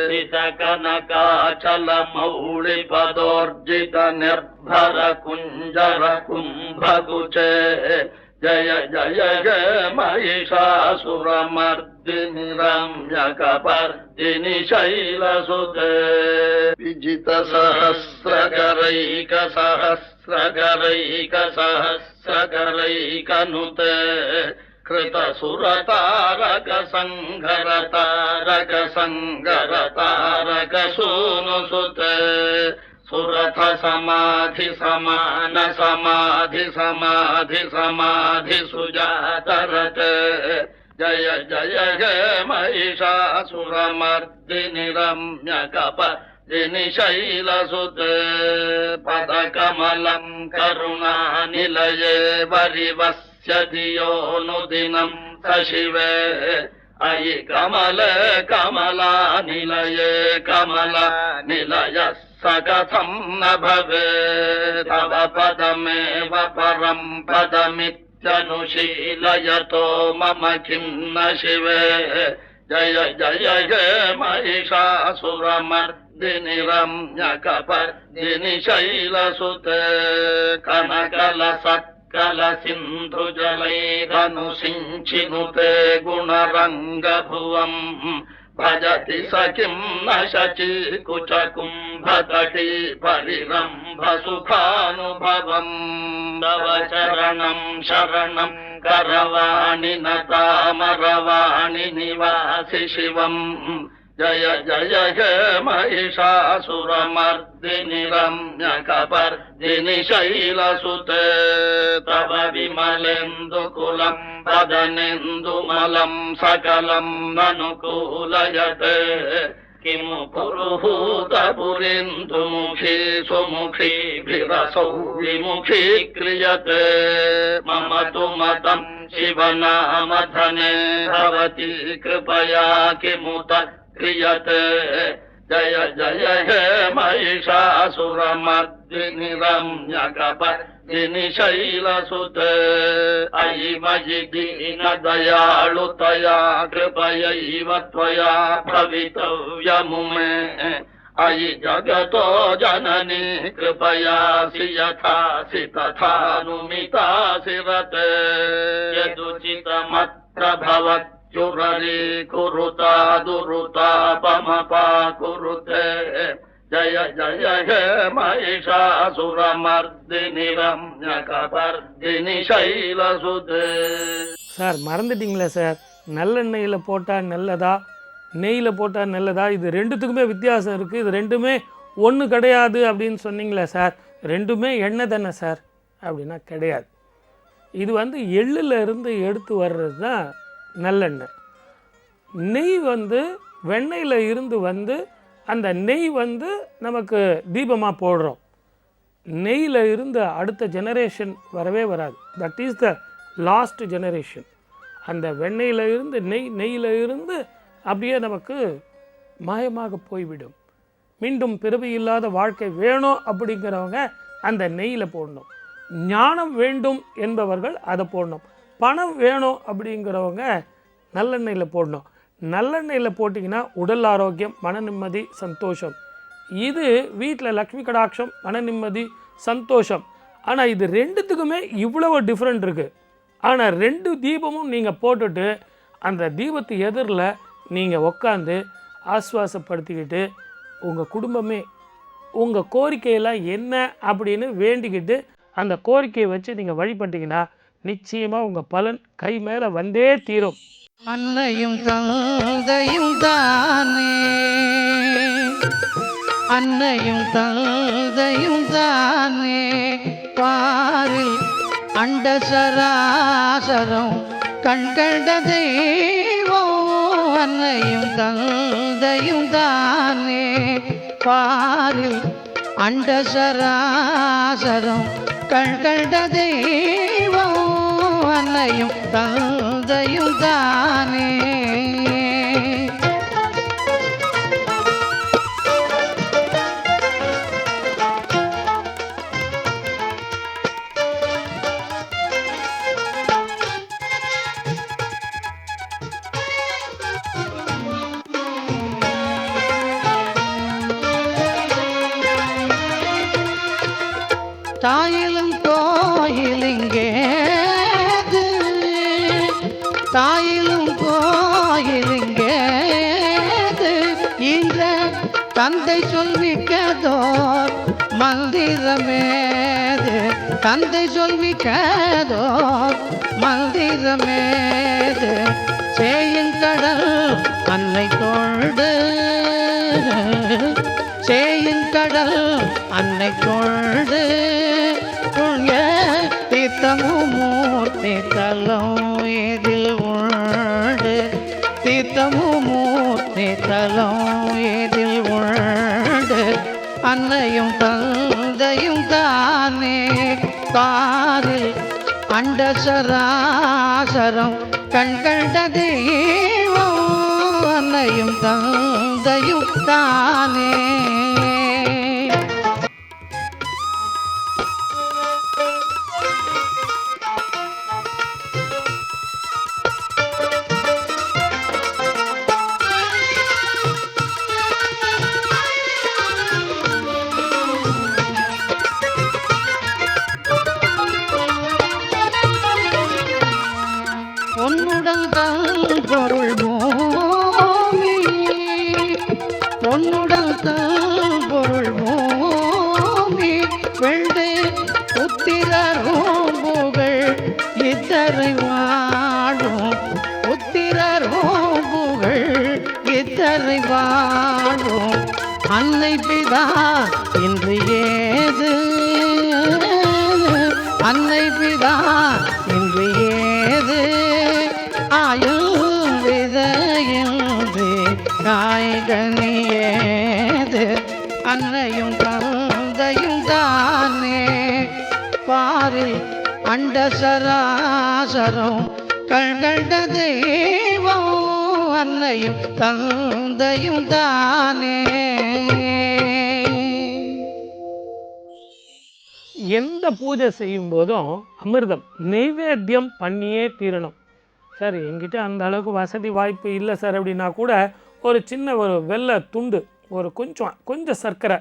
नित कनकाचल मौळि पदोर्जित निर्भर कुंजर कुंभगुचे जय जय हे महिषासुरमर्दिनि रम्यकपर्दिनि शैलसुत विजित सहस्रगरैक सहस्रगरैक सहस्रगरैकनुत कृत सुरतारक संघर तारक संगर तारक सूनुसुत सुरथ समाधि समान समाधि समाधि समाधि सुजातरत जय जय हे महिषासुरमर्दिनि रम्यकपर्दिनि शैलसुत पदकमलं करुणानिलये वरिवस्य धियोऽनुदिनं सशिवे अयि कमल कमलानिलये कमलानिलयः सकथं न भवेत् तव पदमेव परं पदमित्यनुशीलयतो मम खिन्न शिवे जय जय हे महिषासुरमर्दिनि रम्यकपर्दिनि शैलसुत कनकल सत्कल सिन्धुजलैरनुसिञ्चिनुते गुणरङ्गभुवम् भजति स किं न शचीकुचकुम्भतटी परिरम्भ सुखानुभवम् तव चरणं शरणं करवाणि नतामरवाणि निवासि शिवम् जय जय हे महिषासुरमर्दिनि रम्यकपर्दिनि शैलसुत तव विमलेन्दुकुलं पदनेन्दुमलं सकलं ननुकूलयते किमु पुरुहूतपुरीन्दुमुखी सुमुखीभिरसौ विमुखी क्रियते मम तु मतं शिवनामधने भवती कृपया किमुत क्रियते जय जय हे महिषासुरमर्दिनि रम्यकपर्दिनि शैलसुत अयि मयि दीनदयालुतया कृपयैव त्वया भवितव्यमुमे अयि जगतो जननी कृपयासि यथासि तथानुमितासि रते यदुचितमत्र भवत् चुररी कुरुता दुरुतापमपा कुरुते जय जय हे महिषासुरमर्दिनि रम्यकपर्दिनि शैलसुत சார் மறந்துட்டீங்களே சார், நல்லெண்ணெயில் போட்டால் நல்லதா நெய்யில் போட்டால் நல்லதா, இது ரெண்டுத்துக்குமே வித்தியாசம் இருக்குது, இது ரெண்டுமே ஒன்று கிடையாது அப்படின்னு சொன்னீங்களே சார், ரெண்டுமே எண்ணெய் தானே சார் அப்படின்னா கிடையாது. இது வந்து எள்ளில் இருந்து எடுத்து வர்றது தான் நல்லெண்ணெய். நெய் வந்து வெண்ணெயில் இருந்து வந்து அந்த நெய் வந்து நமக்கு தீபமாக போடுறோம். நெய்யில் இருந்து அடுத்த ஜெனரேஷன் வரவே வராது. That is the last generation. அந்த வெண்ணெயில் இருந்து நெய்யில் இருந்து அப்படியே நமக்கு மாயமாக போய்விடும். மீண்டும் பிறவி இல்லாத வாழ்க்கை வேணும் அப்படிங்கிறவங்க அந்த நெய்யில் போடணும். ஞானம் வேண்டும் என்பவர்கள் அதை போடணும். பணம் வேணும் அப்படிங்கிறவங்க நல்லெண்ணெயில் போடணும். நல்லெண்ணெயில் போட்டிங்கன்னா உடல் ஆரோக்கியம், மன நிம்மதி, சந்தோஷம். இது வீட்டில் லக்ஷ்மி கடாட்சம், மன நிம்மதி, சந்தோஷம். ஆனால் இது ரெண்டுத்துக்குமே இவ்வளவு டிஃப்ரெண்ட் இருக்குது. ஆனால் 2 தீபமும் நீங்கள் போட்டுட்டு அந்த தீபத்து எதிரில் நீங்கள் உட்காந்து ஆஸ்வாசப்படுத்திக்கிட்டு உங்கள் குடும்பமே உங்கள் கோரிக்கையெல்லாம் என்ன அப்படின்னு வேண்டிக்கிட்டு அந்த கோரிக்கையை வச்சு நீங்கள் வழிபட்டிங்கன்னா நிச்சயமாக உங்கள் பலன் கை மேலே வந்தே தீரும். அன்னையும் தந்தையும் தானே, அன்னையும் தந்தையும் தானே, பாரில் அண்ட சராசரம் கண்கண்ட தெய்வம். அன்னையும் தந்தையும் தானே, பாரில் அண்ட சராசரம் கண்கண்ட தெய்வம். அன்னையும் தந்தையும் தானே. தாயிலும் கோயிலிங்கேது, தாயிலும் கோயிலிங்கேது, இந்த தந்தை சொல்விக்கதோர் மந்திரமேது, தந்தை சொல்விக்கதோர் மந்திரமேது. சேயின் கடல் அன்னை தொழுது, சேயின் கடல் அன்னை தொழுது, தீர்த்தமும் மூர்த்தி தலம் இதில் உண்டு, தீர்த்தமும் மூர்த்தி தலம் இதில் உண்டு. அன்னையும் தந்தையும் தானே, பாரில் அண்ட சராசரம் கண்கண்ட தெய்வம். அன்னையும் தந்தையும் தானே. பொன்னுடல் தல் பொருள் பூமி, பொன்னுடல் தல் பொருள் பூமி, வெள்ளை உத்திரரும் புகழ் இத்தரை வாழும், உத்திரரும் புகழ் இத்தரை வாழும். அன்னை பிதா இன்று ஏது, அன்னை பிதா இன்று ஏது, ஆயுள் விதையின்றி காய்கனியேது. அன்னையும் தந்தையும் தானே, பாரில் அண்ட சராசரம் கண்கண்ட தெய்வம். அன்னையும் தந்தையும் தானே. எந்த பூஜை செய்யும் போதும் அமிர்தம் நெய்வேத்தியம் பண்ணியே தீரணும். சார் என்கிட்ட அந்த அளவுக்கு வசதி வாய்ப்பு இல்லை சார் அப்படின்னா கூட ஒரு சின்ன ஒரு வெள்ளை துண்டு, ஒரு கொஞ்சம் சர்க்கரை,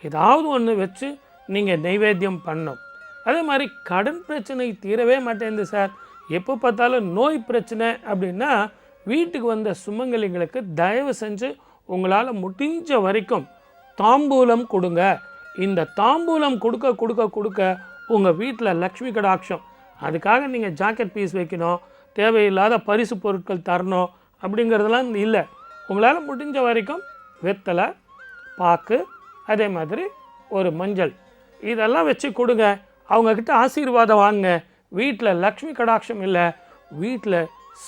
ஏதாவது ஒன்று வச்சு நீங்கள் நெய்வேத்தியம் பண்ணணும். அதே மாதிரி கடன் பிரச்சனை தீரவே மாட்டேங்குது சார், எப்போ பார்த்தாலும் நோய் பிரச்சனை அப்படின்னா வீட்டுக்கு வந்த சுமங்கலிங்களுக்கு தயவு செஞ்சு உங்களால் முடிஞ்ச வரைக்கும் தாம்பூலம் கொடுங்க. இந்த தாம்பூலம் கொடுக்க கொடுக்க கொடுக்க உங்கள் வீட்டில் லக்ஷ்மி கடாட்சம். அதுக்காக நீங்கள் ஜாக்கெட் பீஸ் வைக்கணும், தேவையில்லாத பரிசு பொருட்கள் தரணும் அப்படிங்கிறதெல்லாம் இல்லை. உங்களால் முடிஞ்ச வரைக்கும் வெத்தலை, பாக்கு, அதே மாதிரி ஒரு மஞ்சள் இதெல்லாம் வச்சு கொடுங்க. அவங்கக்கிட்ட ஆசீர்வாதம் வாங்க. வீட்டில் லக்ஷ்மி கடாட்சம் இல்லை, வீட்டில்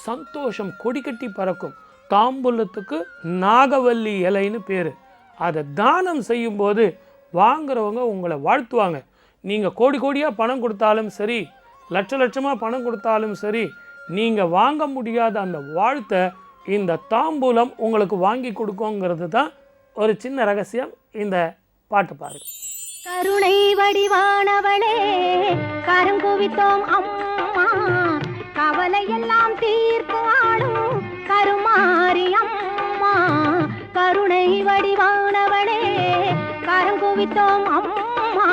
சந்தோஷம் கொடி கட்டி பறக்கும். தாம்பூலத்துக்கு நாகவல்லி இலைன்னு பேர். அதை தானம் செய்யும்போது வாங்குறவங்க உங்களை வாழ்த்துவாங்க. நீங்கள் கோடி கோடியாக பணம் கொடுத்தாலும் சரி, லட்ச லட்சமாக பணம் கொடுத்தாலும் சரி, நீங்கள் வாங்க முடியாத அந்த வாழ்த்தை இந்த தாம்பூலம் உங்களுக்கு வாங்கி கொடுக்குங்கிறது தான் ஒரு சின்ன ரகசியம். இந்த பாட்டு பாருங்க. கருணை வடிவானவளே கருங்குவித்தோம் அம்மா, கவலையெல்லாம் தீர்த்து ஆடும் கருமாரி அம்மா. கருணை வடிவானவளே கருங்குவித்தோம் அம்மா,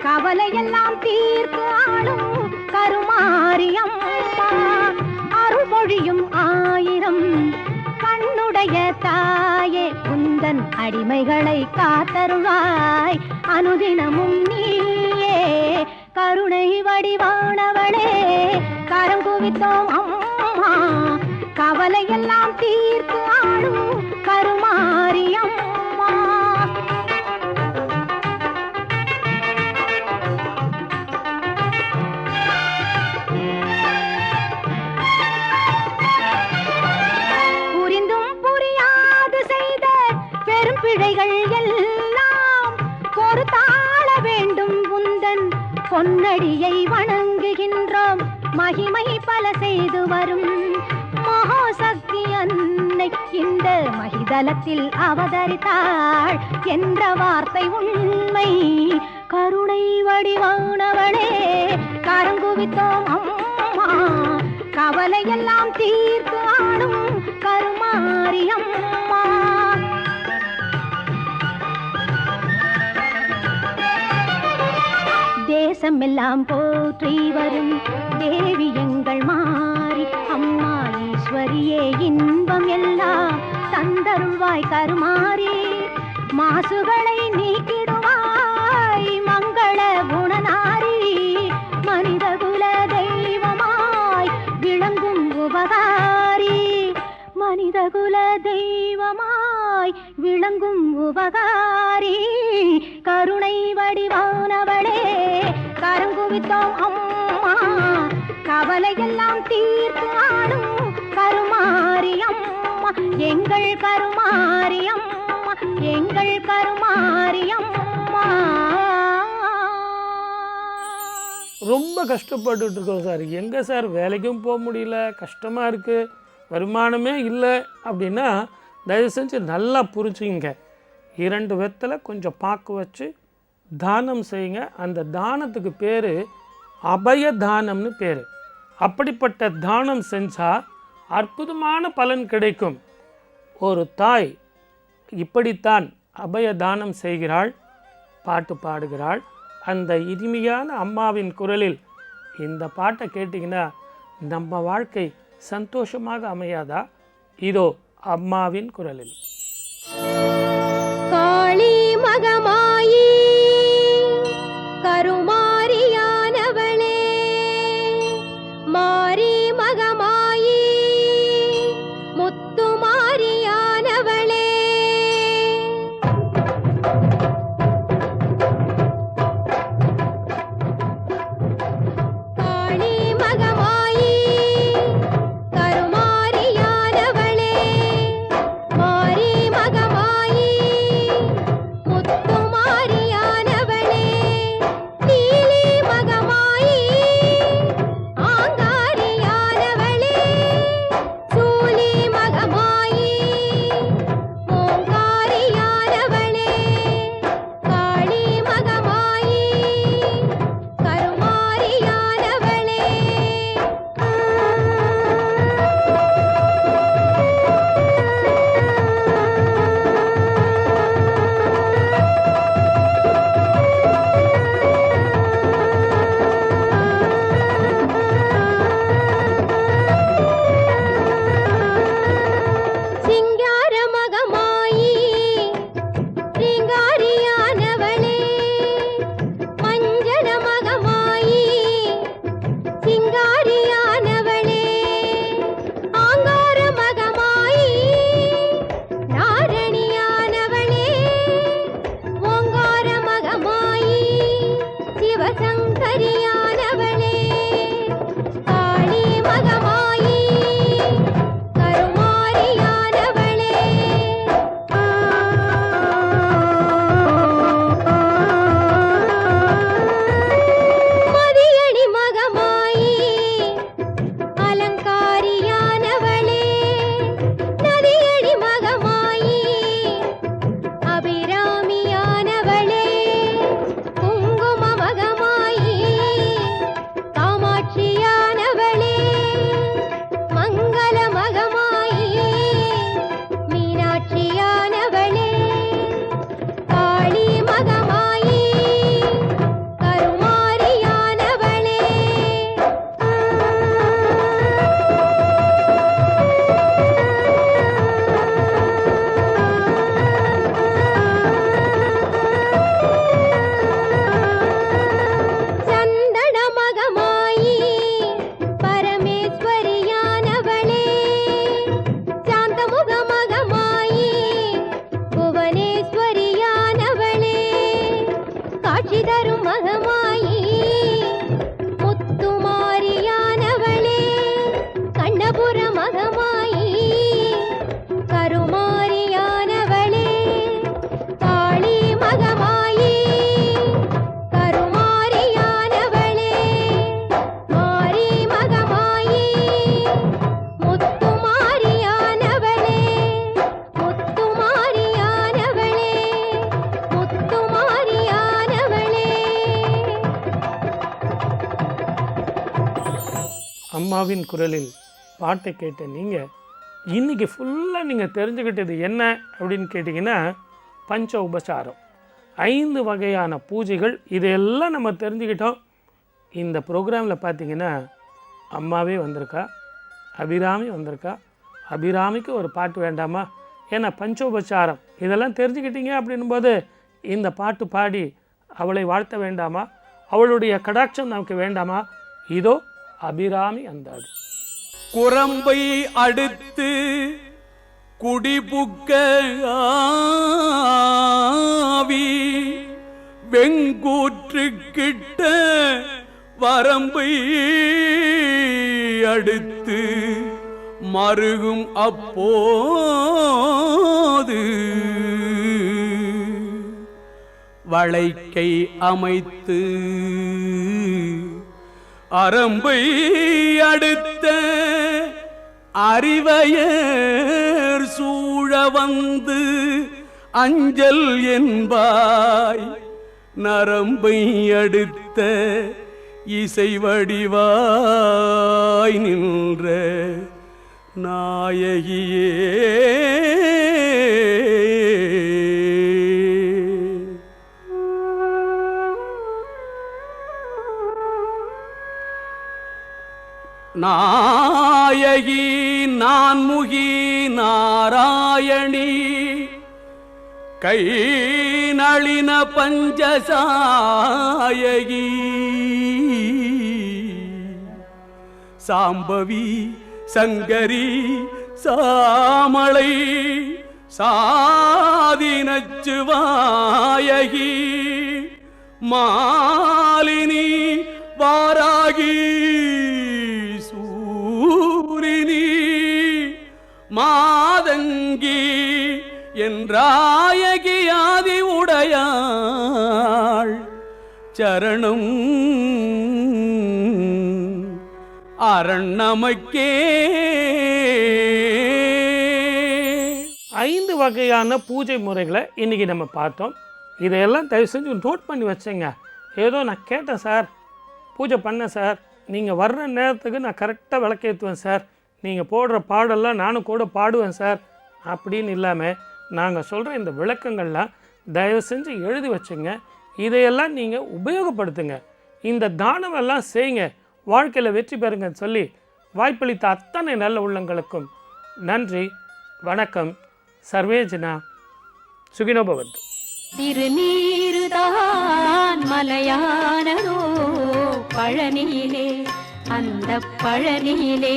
கவலையெல்லாம் தீர்த்து ஆடும் கருமாரி அம்மா. அருள் பொழியும் ஆயிரம் கண்ணுடைய தாயே, உந்தன் அடிமைகளை காத்தருள்வாய் அனுதினமும் நீயே. கருணை வடிவானவளே கரம் குவித்தோம் அம்மா, கவலையெல்லாம் தீர்த்து ஆடும் கருமாரி அம்மா. பிழைகள் எல்லாம் பொறுத்தாள வேண்டும் உந்தன் பொன்னடியை வணங்குகின்றோம். மகிமை பல செய்து வரும் மகாசக்தி அன்னை இந்த மகிதலத்தில் அவதரித்தாள் என்ற வார்த்தை உண்மை. கருணை வடிவானவளே கரங்குவித்தோம் அம்மா, கவலையெல்லாம் தீர்த்து ஆடும் கருமாரி அம்மா. தேசம் எல்லாம் போற்றி வரும் தேவி எங்கள் மாறி அம்மா ஈஸ்வரியே, இன்பம் எல்லாம் தந்தருள்வாய் கருமாறி. மாசுகளை நீக்கிடுவாய் மங்கள குணநாரி, மனித குல தெய்வமாய் விளங்கும் உபகாரி. மனித குல தெய்வமாய் விளங்கும் உபகாரி. கருணை வடிவானவளே கரங்குவித்தோம் அம்மா, கவலையெல்லாம் தீர்த்து ஆடும் கருமாரி அம்மா. எங்கள் கருமாரி அம்மா, எங்கள் கருமாரி அம்மா. ரொம்ப கஷ்டப்பட்டுட்டு இருக்கோம் சார். எங்கே சார் வேலைக்கும் போக முடியல, கஷ்டமாக இருக்குது, வருமானமே இல்லை அப்படின்னா தயவு செஞ்சு நல்லா புரிஞ்சுங்க. 2 வெத்தலை கொஞ்சம் பாக்கு வச்சு தானம் செய்யுங்க. அந்த தானத்துக்கு பேர் அபய தானம்னு பேர். அப்படிப்பட்ட தானம் செஞ்சால் அற்புதமான பலன் கிடைக்கும். ஒரு தாய் இப்படித்தான் அபய தானம் செய்கிறாள், பாட்டு பாடுகிறாள். அந்த இனிமையான அம்மாவின் குரலில் இந்த பாட்டை கேட்டிங்கன்னா நம்ம வாழ்க்கை சந்தோஷமாக அமையாதா? இதோ அம்மாவின் குரலில். காளி மகமாயி கருமாரியானவளே, மாரி மகமாயி முத்துமாரியானவளே. காளி மகமாயி கருமாரியானவளே, மாரி மகமாயி அம்மாவின் குரலில் பாட்டை கேட்ட நீங்கள் இன்றைக்கி ஃபுல்லாக நீங்கள் தெரிஞ்சுக்கிட்டது என்ன அப்படின்னு கேட்டிங்கன்னா பஞ்ச உபசாரம், 5 வகையான பூஜைகள், இதெல்லாம் நம்ம தெரிஞ்சுக்கிட்டோம். இந்த ப்ரோக்ராமில் பார்த்திங்கன்னா அம்மாவே வந்திருக்கா, அபிராமி வந்திருக்கா. அபிராமிக்கு ஒரு பாட்டு வேண்டாமா? ஏன்னா பஞ்சோபசாரம் இதெல்லாம் தெரிஞ்சுக்கிட்டீங்க அப்படின்போது இந்த பாட்டு பாடி அவளை வாழ்த்த வேண்டாமா? அவளுடைய கடாட்சம் நமக்கு வேண்டாமா? இதோ அபிராமி அந்தாதி. குரம்பை அடுத்து குடிபுக்க ஆவி வெங்கூற்று கிட்ட வரம்பை அடுத்து மருகும் அப்போது வளைக்கை அமைத்து அரம்பை அடுத்த அறிவையர் சூழ வந்து அஞ்சல் என்பாய் நரம்பை அடுத்த இசை வடிவாய் நின்ற நாயகியே. நாயகி நான்முகி நாராயணி கை நளின பஞ்சசாயகி சாம்பவி சங்கரி சாமளை சாதினச்சுவாயகி மாலினி வாராகி சூரினி மாதங்கி என்றாயகி ஆதி உடையாள் சரணம் அரணமக்கே. 5 வகையான பூஜை முறைகளை இன்றைக்கி நம்ம பார்த்தோம். இதையெல்லாம் தயவு செஞ்சு நோட் பண்ணி வச்சேங்க. ஏதோ நான் கேட்டேன் சார், பூஜை பண்ணேன் சார், நீங்கள் வர்ற நேரத்துக்கு நான் கரெக்டாக விளக்கேற்றுவேன் சார், நீங்கள் போடுற பாடெல்லாம் நானும் கூட பாடுவேன் சார் அப்படின்னு இல்லாமல் நாங்கள் சொல்கிற இந்த விளக்கங்கள்லாம் தயவு செஞ்சு எழுதி வச்சுங்க. இதையெல்லாம் நீங்கள் உபயோகப்படுத்துங்க. இந்த தானமெல்லாம் செய்யுங்க, வாழ்க்கையில் வெற்றி பெறுங்கன்னு சொல்லி வாய்ப்பளித்த அத்தனை நல்ல உள்ளங்களுக்கும் நன்றி, வணக்கம். சர்வேஜனா சுகினோ பவந்து. திருநீருதான் மலையானதோ பழனியிலே, அந்த பழனியிலே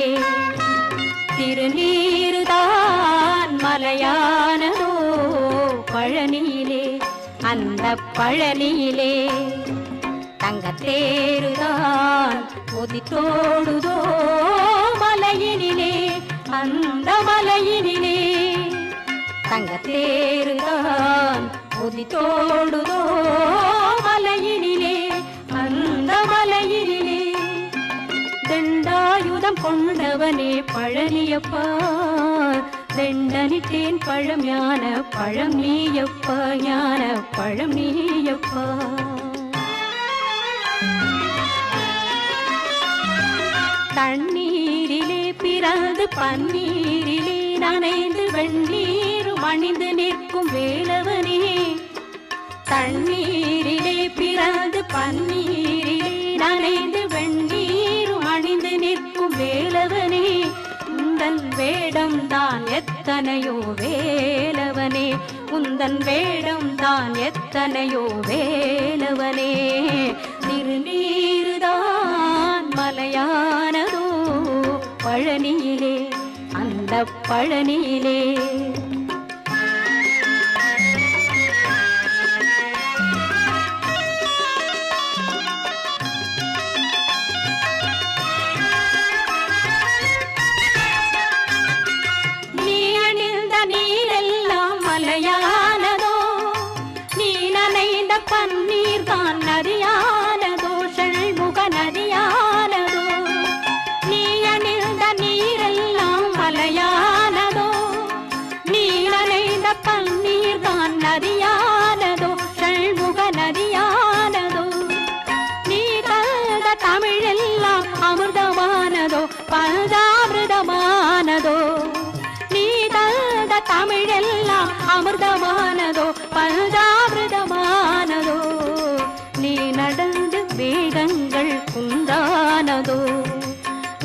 திருநீருதான் மலையானதோ பழனியிலே, அந்த பழனியிலே தங்கத்தேருதான் கொதித்தோடுதோ மலையினிலே, அந்த மலையினிலே தங்கத்தேருதான் கொதித்தோடுதோ மலையினிலே, அந்த மலையினிலே தண்டாயுதம் கொண்டவனே பழனியப்பா, தெண்டனிட்டேன் பழம் ஞான பழம் நீயப்பா, ஞான பழம் நீயப்பா. தண்ணீரிலே பிறந்து பன்னீரிலே நனைந்து வெண்ணீரும் அணிந்து நிற்கும் வேலவனே, தண்ணீரிலே பிறந்து பன்னீரிலே நனைந்து வெண்ணீரும் அணிந்து நிற்கும் வேலவனே, உந்தன் வேடம் தான் எத்தனையோ வேலவனே, உந்தன் வேடம் தான் எத்தனையோ வேலவனே. திருநீருதான் மலையானதோ பழனியிலே, அந்த பழனியிலே நீ அணிந்த நீரெல்லாம் மலையானதோ, நீ நனைந்த பன்னீர் தான் நதியானதோ, ஷண்முக நதியானதோ, நீ அணிந்த நீரெல்லாம் மலையானதோ, நீ நனைந்த பன்னீர் தான் நதியானதோ, ஷண்முக நதியானதோ, நீ கலந்த தமிழெல்லாம் அமிர்தமானதோ, அமிர்தமானதோ பஞ்சாமிர்தமானதோ நீ நடந்து வேகங்கள் குந்தானதோ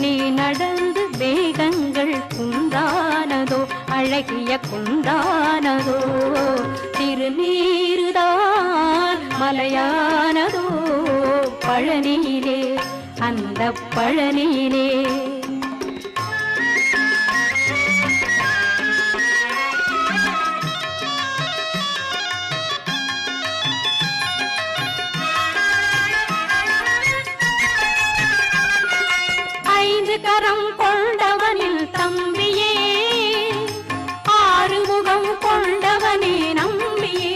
நீ நடந்து வேகங்கள் குந்தானதோ அழகிய குந்தானதோ திருநீருதான் மலையானதோ பழனியிலே அந்த பழனியிலே கரம் கொண்டவனில் தம்பியே ஆறுமுகம் கொண்டவனே நம்பியே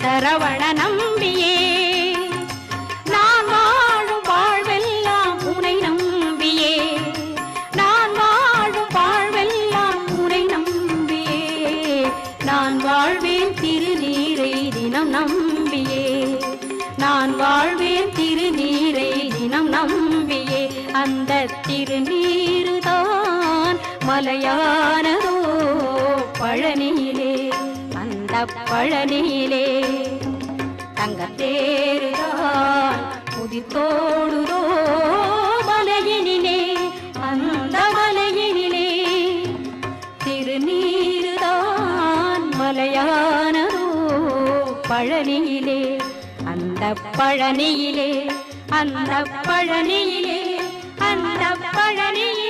சரவண நம்பியே நான் வாழும் வாழ்வெல்லாம் உனை நம்பியே நான் வாழும் வாழ்வெல்லாம் உனை நம்பியே நான் வாழ்வேன் திருநீரை தினம் நம்பியே நான் வாழ்வேன் திருநீரை தினம் நம்பியே அந்த திருநீருதான் மலையானதோ பழனியிலே அந்த பழனியிலே தங்கத்தேருதான் முதித்தோடுதோ மலையினிலே அந்த மலையினிலே திருநீருதான் மலையானதோ பழனியிலே அந்த பழனியிலே அந்த பழனியிலே அந்த பழனியிலே